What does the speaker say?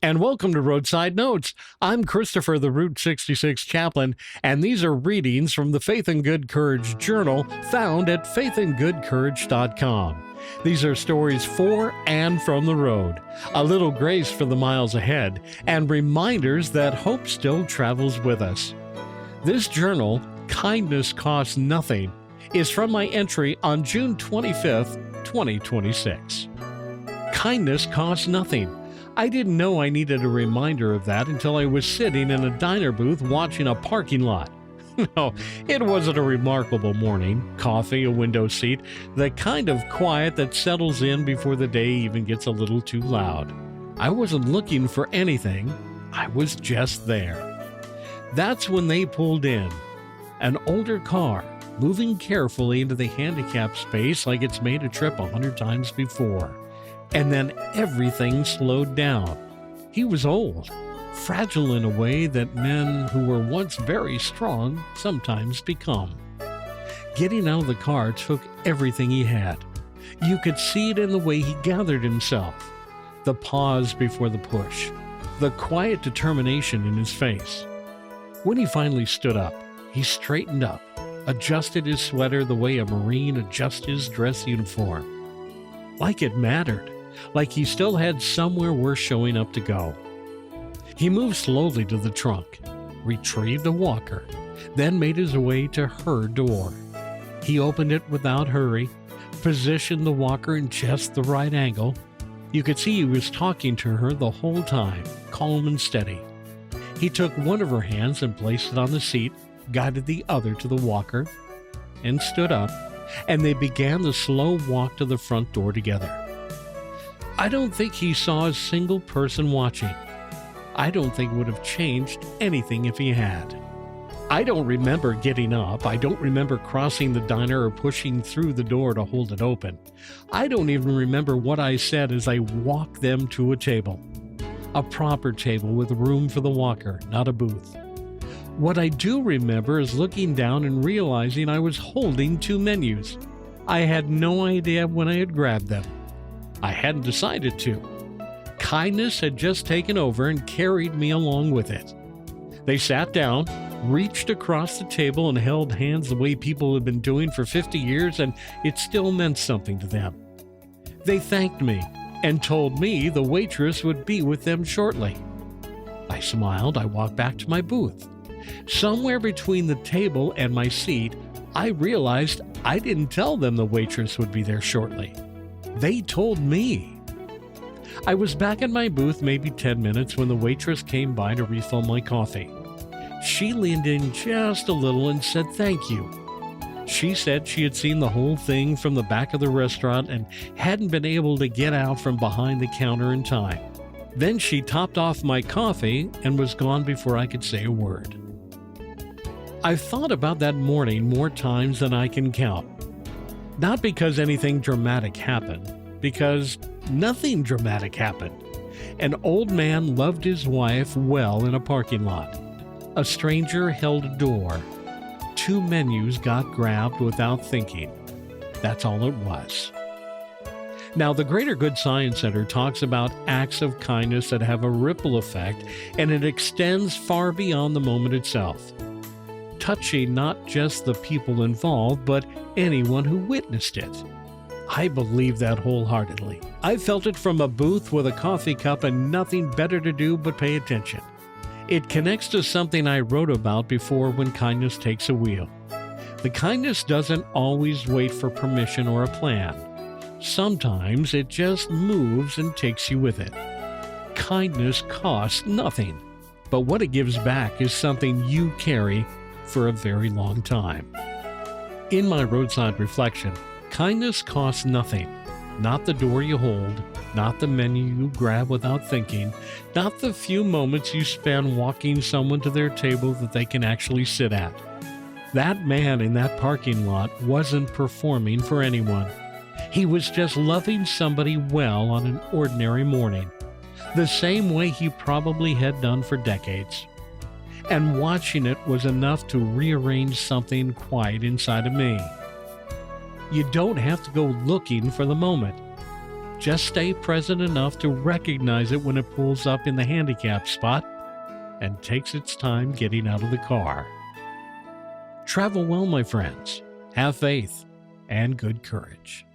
And welcome to Roadside Notes. I'm Christopher, the Route 66 chaplain, and these are readings from the Faith and Good Courage Journal found at faithandgoodcourage.com. These are stories for and from the road, a little grace for the miles ahead, and reminders that hope still travels with us. This journal, Kindness Costs Nothing, is from my entry on June 25th, 2026. Kindness costs nothing. I didn't know I needed a reminder of that until I was sitting in a diner booth watching a parking lot. No, it wasn't a remarkable morning. Coffee, a window seat, the kind of quiet that settles in before the day even gets a little too loud. I wasn't looking for anything. I was just there. That's when they pulled in. An older car, moving carefully into the handicap space like it's made a trip 100 times before. And then everything slowed down. He was old, fragile in a way that men who were once very strong sometimes become. Getting out of the car took everything he had. You could see it in the way he gathered himself, the pause before the push, the quiet determination in his face. When he finally stood up, he straightened up, adjusted his sweater the way a Marine adjusts his dress uniform. Like it mattered. Like he still had somewhere worth showing up to go. He moved slowly to the trunk, retrieved a walker, then made his way to her door. He opened it without hurry, positioned the walker in just the right angle. You could see he was talking to her the whole time, calm and steady. He took one of her hands and placed it on the seat, guided the other to the walker, and stood up, and they began the slow walk to the front door together. I don't think he saw a single person watching. I don't think it would have changed anything if he had. I don't remember getting up. I don't remember crossing the diner or pushing through the door to hold it open. I don't even remember what I said as I walked them to a table. A proper table with room for the walker, not a booth. What I do remember is looking down and realizing I was holding two menus. I had no idea when I had grabbed them. I hadn't decided to. Kindness had just taken over and carried me along with it. They sat down, reached across the table, and held hands the way people had been doing for 50 years, and it still meant something to them. They thanked me and told me the waitress would be with them shortly. I smiled. I walked back to my booth. Somewhere between the table and my seat, I realized I didn't tell them the waitress would be there shortly. They told me. I was back in my booth maybe 10 minutes when the waitress came by to refill my coffee. She leaned in just a little and said thank you. She said she had seen the whole thing from the back of the restaurant and hadn't been able to get out from behind the counter in time. Then she topped off my coffee and was gone before I could say a word. I've thought about that morning more times than I can count. Not because anything dramatic happened, because nothing dramatic happened. An old man loved his wife well in a parking lot. A stranger held a door. Two menus got grabbed without thinking. That's all it was. Now, the Greater Good Science Center talks about acts of kindness that have a ripple effect, and it extends far beyond the moment itself, touching not just the people involved, but anyone who witnessed it. I believe that wholeheartedly. I felt it from a booth with a coffee cup and nothing better to do but pay attention. It connects to something I wrote about before when kindness takes a wheel. The kindness doesn't always wait for permission or a plan. Sometimes it just moves and takes you with it. Kindness costs nothing, but what it gives back is something you carry for a very long time. In my roadside reflection, kindness costs nothing. Not the door you hold, not the menu you grab without thinking, not the few moments you spend walking someone to their table that they can actually sit at. That man in that parking lot wasn't performing for anyone. He was just loving somebody well on an ordinary morning, the same way he probably had done for decades. And watching it was enough to rearrange something quiet inside of me. You don't have to go looking for the moment. Just stay present enough to recognize it when it pulls up in the handicap spot and takes its time getting out of the car. Travel well, my friends. Have faith and good courage.